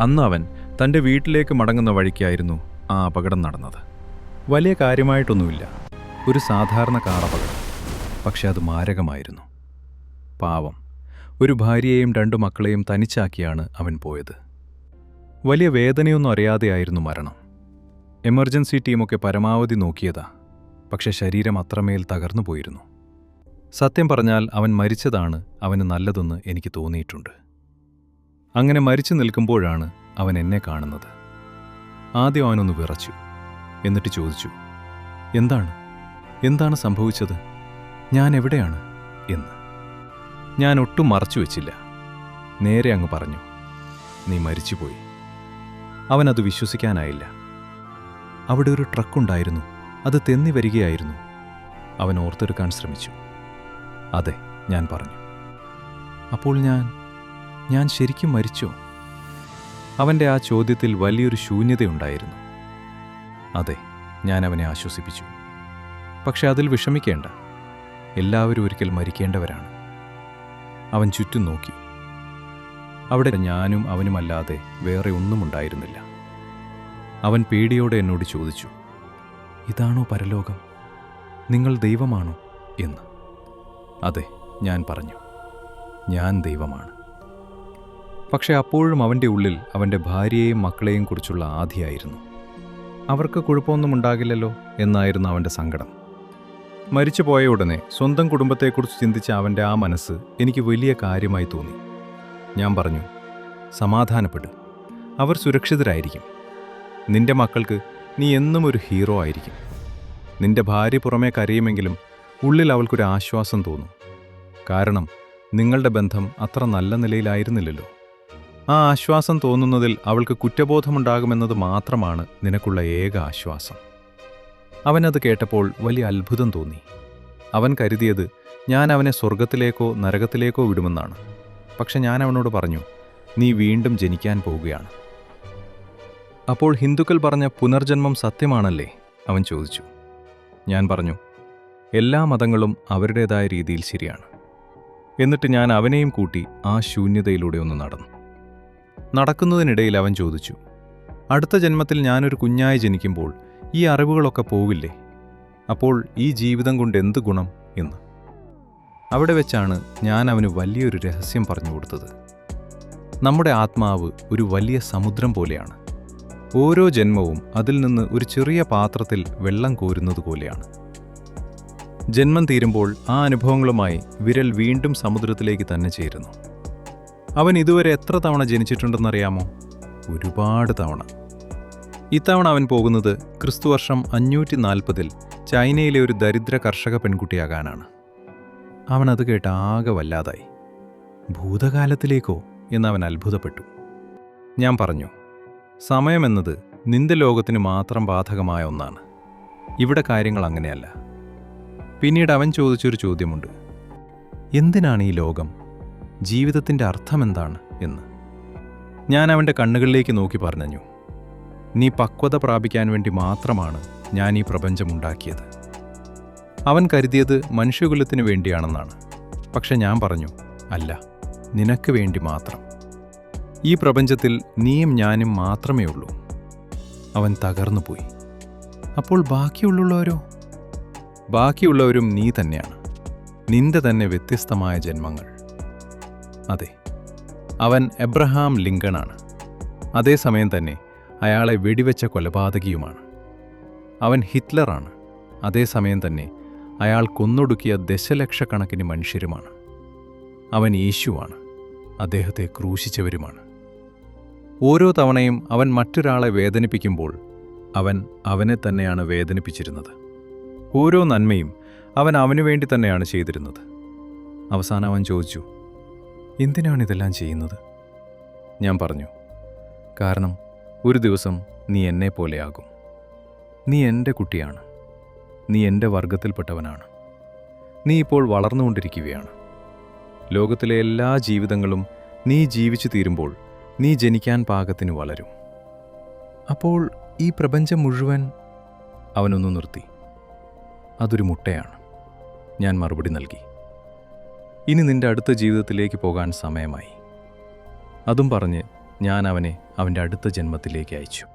അന്ന് അവൻ തൻ്റെ വീട്ടിലേക്ക് മടങ്ങുന്ന വഴിക്കായിരുന്നു ആ അപകടം നടന്നത്. വലിയ കാര്യമായിട്ടൊന്നുമില്ല, ഒരു സാധാരണ കാർ അപകടം. പക്ഷെ അത് മാരകമായിരുന്നു. പാവം, ഒരു ഭാര്യയെയും 2 മക്കളെയും തനിച്ചാക്കിയാണ് അവൻ പോയത്. വലിയ വേദനയൊന്നും അറിയാതെയായിരുന്നു മരണം. എമർജൻസി ടീമൊക്കെ പരമാവധി നോക്കിയതാ, പക്ഷെ ശരീരം അത്രമേൽ തകർന്നു പോയിരുന്നു. സത്യം പറഞ്ഞാൽ അവൻ മരിച്ചതാണ് അവന് നല്ലതെന്ന് എനിക്ക് തോന്നിയിട്ടുണ്ട്. അങ്ങനെ മരിച്ചു നിൽക്കുമ്പോഴാണ് അവൻ എന്നെ കാണുന്നത്. ആദ്യം അവനൊന്ന് വിറച്ചു, എന്നിട്ട് ചോദിച്ചു, എന്താണ് സംഭവിച്ചത്? ഞാൻ എവിടെയാണ് എന്ന്. ഞാൻ ഒട്ടും മറച്ചു വെച്ചില്ല, നേരെ അങ്ങ് പറഞ്ഞു, നീ മരിച്ചുപോയി. അവനത് വിശ്വസിക്കാനായില്ല. അവിടെ ഒരു ട്രക്കുണ്ടായിരുന്നു, അത് തെന്നി വരികയായിരുന്നു. അവൻ ഓർത്തെടുക്കാൻ ശ്രമിച്ചു. അതെ, ഞാൻ പറഞ്ഞു. അപ്പോൾ ഞാൻ ശരിക്കും മരിച്ചോ? അവൻ്റെ ആ ചോദ്യത്തിൽ വലിയൊരു ശൂന്യതയുണ്ടായിരുന്നു. അതെ, ഞാൻ അവനെ ആശ്വസിപ്പിച്ചു. പക്ഷെ അതിൽ വിഷമിക്കേണ്ട, എല്ലാവരും ഒരിക്കൽ മരിക്കേണ്ടവരാണ്. അവൻ ചുറ്റും നോക്കി. അവിടെ ഞാനും അവനുമല്ലാതെ വേറെ ഒന്നും ഉണ്ടായിരുന്നില്ല. അവൻ പേടിയോടെ എന്നോട് ചോദിച്ചു, ഇതാണോ പരലോകം? നിങ്ങൾ ദൈവമാണോ എന്ന്. അതെ, ഞാൻ പറഞ്ഞു, ഞാൻ ദൈവമാണ്. പക്ഷെ അപ്പോഴും അവൻ്റെ ഉള്ളിൽ അവൻ്റെ ഭാര്യയെയും മക്കളെയും കുറിച്ചുള്ള ആധിയായിരുന്നു. അവർക്ക് കുഴപ്പമൊന്നും ഉണ്ടാകില്ലല്ലോ എന്നായിരുന്നു അവൻ്റെ സങ്കടം. മരിച്ചു പോയ ഉടനെ സ്വന്തം കുടുംബത്തെക്കുറിച്ച് ചിന്തിച്ച അവൻ്റെ ആ മനസ്സ് എനിക്ക് വലിയ കാര്യമായി തോന്നി. ഞാൻ പറഞ്ഞു, സമാധാനപ്പെട്, അവർ സുരക്ഷിതരായിരിക്കും. നിന്റെ മക്കൾക്ക് നീ എന്നും ഒരു ഹീറോ ആയിരിക്കും. നിന്റെ ഭാര്യ പുറമേ കരയുമെങ്കിലും ഉള്ളിൽ അവൾക്കൊരു ആശ്വാസം തോന്നും. കാരണം നിങ്ങളുടെ ബന്ധം അത്ര നല്ല നിലയിലായിരുന്നില്ലല്ലോ. ആ ആശ്വാസം തോന്നുന്നതിൽ അവൾക്ക് കുറ്റബോധമുണ്ടാകുമെന്നത് മാത്രമാണ് നിനക്കുള്ള ഏക ആശ്വാസം. അവനത് കേട്ടപ്പോൾ വലിയ അത്ഭുതം തോന്നി. അവൻ കരുതിയത് ഞാൻ അവനെ സ്വർഗത്തിലേക്കോ നരകത്തിലേക്കോ വിടുമെന്നാണ്. പക്ഷെ ഞാൻ അവനോട് പറഞ്ഞു, നീ വീണ്ടും ജനിക്കാൻ പോവുകയാണ്. അപ്പോൾ ഹിന്ദുക്കൾ പറഞ്ഞ പുനർജന്മം സത്യമാണല്ലേ? അവൻ ചോദിച്ചു. ഞാൻ പറഞ്ഞു, എല്ലാ മതങ്ങളും അവരുടേതായ രീതിയിൽ ശരിയാണ്. എന്നിട്ട് ഞാൻ അവനെയും കൂട്ടി ആ ശൂന്യതയിലൂടെ ഒന്ന് നടന്നു. നടക്കുന്നതിനിടയിൽ അവൻ ചോദിച്ചു, അടുത്ത ജന്മത്തിൽ ഞാനൊരു കുഞ്ഞായി ജനിക്കുമ്പോൾ ഈ അറിവുകളൊക്കെ പോവില്ലേ? അപ്പോൾ ഈ ജീവിതം കൊണ്ട് എന്ത് ഗുണം എന്ന്. അവിടെ വെച്ചാണ് ഞാൻ അവന് വലിയൊരു രഹസ്യം പറഞ്ഞു കൊടുത്തത്. നമ്മുടെ ആത്മാവ് ഒരു വലിയ സമുദ്രം പോലെയാണ്. ഓരോ ജന്മവും അതിൽ നിന്ന് ഒരു ചെറിയ പാത്രത്തിൽ വെള്ളം കോരുന്നത് പോലെയാണ്. ജന്മം തീരുമ്പോൾ ആ അനുഭവങ്ങളുമായി വിരൽ വീണ്ടും സമുദ്രത്തിലേക്ക് തന്നെ ചേരുന്നു. അവൻ ഇതുവരെ എത്ര തവണ ജനിച്ചിട്ടുണ്ടെന്നറിയാമോ? ഒരുപാട് തവണ. ഇത്തവണ അവൻ പോകുന്നത് ക്രിസ്തുവർഷം 540 ചൈനയിലെ ഒരു ദരിദ്ര കർഷക പെൺകുട്ടിയാകാനാണ്. അവനത് കേട്ട് ആകെ വല്ലാതായി. ഭൂതകാലത്തിലേക്കോ എന്നവൻ അത്ഭുതപ്പെട്ടു. ഞാൻ പറഞ്ഞു, സമയമെന്നത് നിന്റെ ലോകത്തിന് മാത്രം ബാധകമായ ഒന്നാണ്. ഇവിടെ കാര്യങ്ങൾ അങ്ങനെയല്ല. പിന്നീട് അവൻ ചോദിച്ചൊരു ചോദ്യമുണ്ട്, എന്തിനാണ് ഈ ലോകം? ജീവിതത്തിൻ്റെ അർത്ഥമെന്താണ് എന്ന്. ഞാൻ അവൻ്റെ കണ്ണുകളിലേക്ക് നോക്കി പറഞ്ഞു, നീ പക്വത പ്രാപിക്കാൻ വേണ്ടി മാത്രമാണ് ഞാൻ ഈ പ്രപഞ്ചമുണ്ടാക്കിയത്. അവൻ കരുതിയത് മനുഷ്യകുലത്തിന് വേണ്ടിയാണെന്നാണ്. പക്ഷെ ഞാൻ പറഞ്ഞു, അല്ല, നിനക്ക് വേണ്ടി മാത്രം. ഈ പ്രപഞ്ചത്തിൽ നീയും ഞാനും മാത്രമേ ഉള്ളൂ. അവൻ തകർന്നുപോയി. അപ്പോൾ ബാക്കിയുള്ളവരോ? ബാക്കിയുള്ളവരും നീ തന്നെയാണ്. നിന്റെ തന്നെ വ്യത്യസ്തമായ ജന്മങ്ങൾ. അതെ, അവൻ എബ്രഹാം ലിങ്കണാണ്. അതേസമയം തന്നെ അയാളെ വെടിവെച്ച കൊലപാതകിയുമാണ്. അവൻ ഹിറ്റ്ലറാണ്. അതേസമയം തന്നെ അയാൾ കൊന്നൊടുക്കിയ ദശലക്ഷക്കണക്കിന് മനുഷ്യരുമാണ്. അവൻ യേശുവാണ്. അദ്ദേഹത്തെ ക്രൂശിച്ചവരുമാണ്. ഓരോ തവണയും അവൻ മറ്റൊരാളെ വേദനിപ്പിക്കുമ്പോൾ അവൻ അവനെ തന്നെയാണ് വേദനിപ്പിച്ചിരുന്നത്. ഓരോ നന്മയും അവൻ അവനു വേണ്ടി തന്നെയാണ് ചെയ്തിരുന്നത്. അവസാനം അവൻ ചോദിച്ചു, എന്തിനാണിതെല്ലാം ചെയ്യുന്നത്? ഞാൻ പറഞ്ഞു, കാരണം ഒരു ദിവസം നീ എന്നെപ്പോലെയാകും. നീ എൻ്റെ കുട്ടിയാണ്. നീ എൻ്റെ വർഗത്തിൽപ്പെട്ടവനാണ്. നീ ഇപ്പോൾ വളർന്നുകൊണ്ടിരിക്കുകയാണ്. ലോകത്തിലെ എല്ലാ ജീവിതങ്ങളും നീ ജീവിച്ചു തീരുമ്പോൾ നീ ജനിക്കാൻ പാകത്തിന് വളരും. അപ്പോൾ ഈ പ്രപഞ്ചം മുഴുവൻ? അവനൊന്നു നിർത്തി. അതൊരു മുട്ടയാണ്. ഞാൻ മറുപടി നൽകി. ഇനി നിന്റെ അടുത്ത ജീവിതത്തിലേക്ക് പോകാൻ സമയമായി. അതും പറഞ്ഞ് ഞാൻ അവനെ അവൻ്റെ അടുത്ത ജന്മത്തിലേക്ക് അയച്ചു.